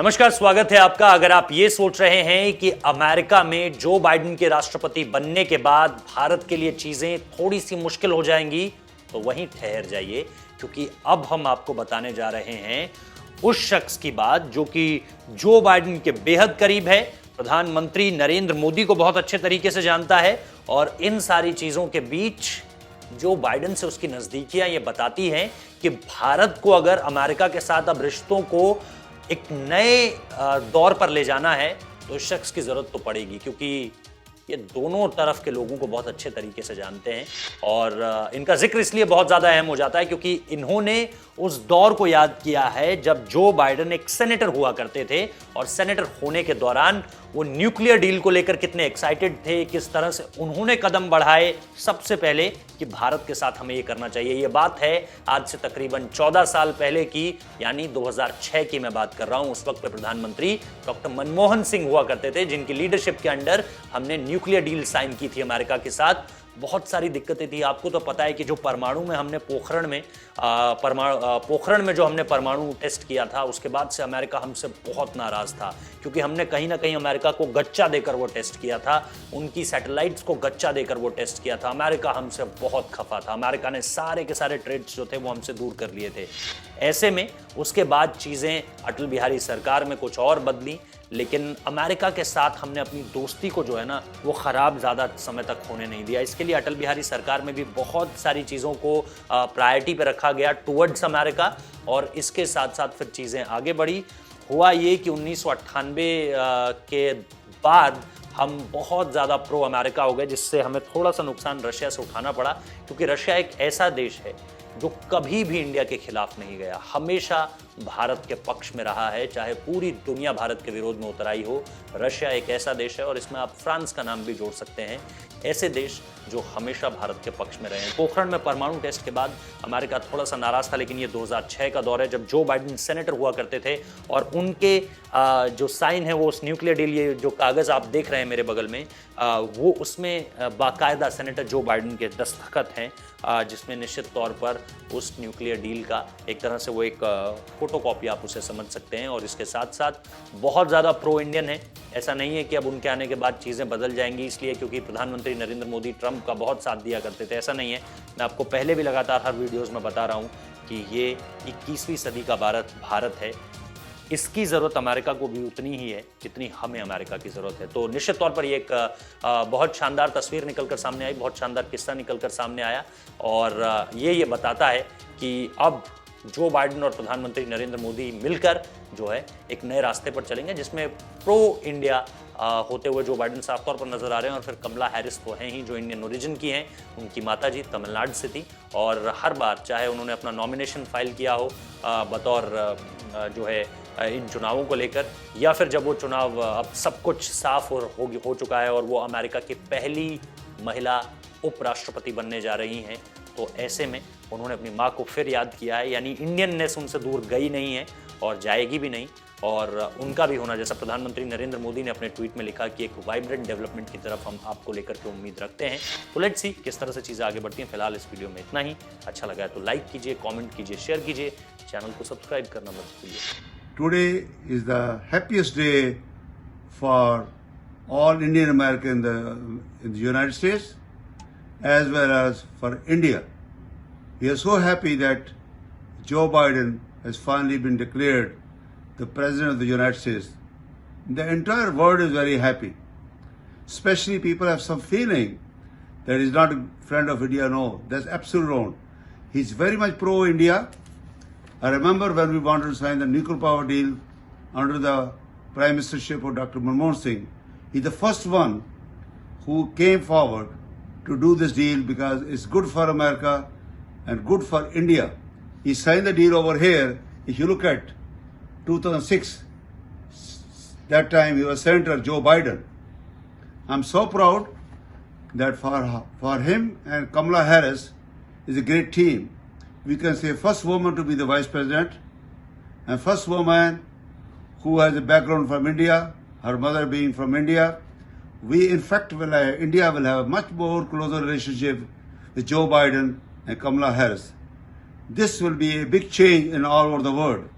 नमस्कार, स्वागत है आपका। अगर आप ये सोच रहे हैं कि अमेरिका में जो बाइडेन के राष्ट्रपति बनने के बाद भारत के लिए चीजें थोड़ी सी मुश्किल हो जाएंगी, तो वहीं ठहर जाइए, क्योंकि अब हम आपको बताने जा रहे हैं उस शख्स की बात जो कि जो बाइडेन के बेहद करीब है, प्रधानमंत्री नरेंद्र मोदी को बहुत अच्छे तरीके से जानता है। और इन सारी चीजों के बीच जो बाइडेन से उसकी नजदीकियां ये बताती हैं कि भारत को अगर अमेरिका के साथ अब रिश्तों को एक नए दौर पर ले जाना है तो इस शख्स की जरूरत तो पड़ेगी, क्योंकि ये दोनों तरफ के लोगों को बहुत अच्छे तरीके से जानते हैं। और इनका जिक्र इसलिए बहुत ज्यादा अहम हो जाता है क्योंकि इन्होंने उस दौर को याद किया है जब जो बाइडेन एक सेनेटर हुआ करते थे, और सेनेटर होने के दौरान वो न्यूक्लियर डील को लेकर कितने एक्साइटेड थे, किस तरह से उन्होंने कदम बढ़ाए सबसे पहले कि भारत के साथ हमें ये करना चाहिए। ये बात है आज से तकरीबन 14 साल पहले की, यानी 2006 की मैं बात कर रहा हूं। उस वक्त प्रधानमंत्री डॉक्टर मनमोहन सिंह हुआ करते थे, जिनकी लीडरशिप के अंडर हमने न्यूक्लियर डील साइन की थी अमेरिका के साथ। बहुत सारी दिक्कतें थी। आपको तो पता है कि जो परमाणु में हमने पोखरण में जो हमने परमाणु टेस्ट किया था, उसके बाद से अमेरिका हमसे बहुत नाराज था, क्योंकि हमने कहीं ना कहीं अमेरिका को गच्चा देकर वो टेस्ट किया था, उनकी सैटेलाइट्स को गच्चा देकर वो टेस्ट किया था। अमेरिका हमसे बहुत खफा था। अमेरिका ने सारे के सारे ट्रेड्स जो थे वो हमसे दूर कर लिए थे। ऐसे में उसके बाद चीजें अटल बिहारी सरकार में कुछ और बदली, लेकिन अमेरिका के साथ हमने अपनी दोस्ती को जो है ना वो खराब ज़्यादा समय तक होने नहीं दिया। इसके लिए अटल बिहारी सरकार में भी बहुत सारी चीज़ों को प्रायोरिटी पे रखा गया टुवर्ड्स अमेरिका, और इसके साथ साथ फिर चीज़ें आगे बढ़ी। हुआ ये कि 1998 के बाद हम बहुत ज़्यादा प्रो अमेरिका हो गए, जिससे हमें थोड़ा सा नुकसान रशिया से उठाना पड़ा, क्योंकि रशिया एक ऐसा देश है जो कभी भी इंडिया के खिलाफ नहीं गया, हमेशा भारत के पक्ष में रहा है, चाहे पूरी दुनिया भारत के विरोध में उतर आई हो। रशिया एक ऐसा देश है, और इसमें आप फ्रांस का नाम भी जोड़ सकते हैं, ऐसे देश जो हमेशा भारत के पक्ष में रहे हैं। पोखरण में परमाणु टेस्ट के बाद अमेरिका थोड़ा सा नाराज था, लेकिन ये 2006 का दौर है जब जो बाइडेन सेनेटर हुआ करते थे, और उनके जो साइन है वो उस न्यूक्लियर डील, ये जो कागज़ आप देख रहे हैं मेरे बगल में, वो उसमें बाकायदा सेनेटर जो बाइडेन के दस्तखत हैं, जिसमें निश्चित तौर पर उस न्यूक्लियर डील का एक तरह से वो एक फोटोकॉपी आप उसे समझ सकते हैं। और इसके साथ साथ बहुत ज़्यादा प्रो इंडियन है। ऐसा नहीं है कि अब उनके आने के बाद चीज़ें बदल जाएंगी इसलिए क्योंकि प्रधानमंत्री नरेंद्र मोदी ट्रंप का बहुत साथ दिया करते थे, ऐसा नहीं है। मैं आपको पहले भी लगातार हर वीडियोज़ में बता रहा हूँ कि ये 21वीं सदी का भारत है। इसकी ज़रूरत अमेरिका को भी उतनी ही है जितनी हमें अमेरिका की ज़रूरत है। तो निश्चित तौर पर ये एक बहुत शानदार तस्वीर निकलकर सामने आई, बहुत शानदार किस्सा निकलकर सामने आया, और ये बताता है कि अब जो बाइडेन और प्रधानमंत्री नरेंद्र मोदी मिलकर जो है एक नए रास्ते पर चलेंगे, जिसमें प्रो इंडिया होते हुए जो बाइडेन साफ तौर पर नजर आ रहे हैं। और फिर कमला हैरिस तो हैं ही, जो इंडियन ओरिजिन की हैं, उनकी माताजी तमिलनाडु से थी, और हर बार चाहे उन्होंने अपना नॉमिनेशन फाइल किया हो बतौर जो है इन चुनावों को लेकर, या फिर जब वो चुनाव अब सब कुछ साफ हो चुका है और वो अमेरिका की पहली महिला उपराष्ट्रपति बनने जा रही हैं, तो ऐसे में उन्होंने अपनी माँ को फिर याद किया है। यानी इंडियननेस उनसे दूर गई नहीं है और जाएगी भी नहीं, और उनका भी होना, जैसा प्रधानमंत्री नरेंद्र मोदी ने अपने ट्वीट में लिखा कि एक वाइब्रेंट डेवलपमेंट की तरफ हम आपको लेकर के उम्मीद रखते हैं। तो लेट्स सी किस तरह से चीज़ें आगे बढ़ती हैं। फिलहाल इस वीडियो में इतना ही। अच्छा लगा है तो लाइक कीजिए, कमेंट कीजिए, शेयर कीजिए, चैनल को सब्सक्राइब करना मत भूलिए। Today is the happiest day for all Indian Americans in the United States as well as for India. We are so happy that Joe Biden has finally been declared the President of the United States. The entire world is very happy. Especially people have some feeling that he's not a friend of India. No, that's absolutely wrong. He's very much pro-India. I remember when we wanted to sign the nuclear power deal under the Prime Ministership of Dr. Manmohan Singh. He's the first one who came forward to do this deal because it's good for America and good for India. He signed the deal over here. If you look at 2006, that time he was Senator Joe Biden. I'm so proud that for him and Kamala Harris is a great team. We can say first woman to be the vice president and first woman who has a background from India, her mother being from India. We in fact India will have a much more closer relationship with Joe Biden and Kamala Harris. This will be a big change in all over the world.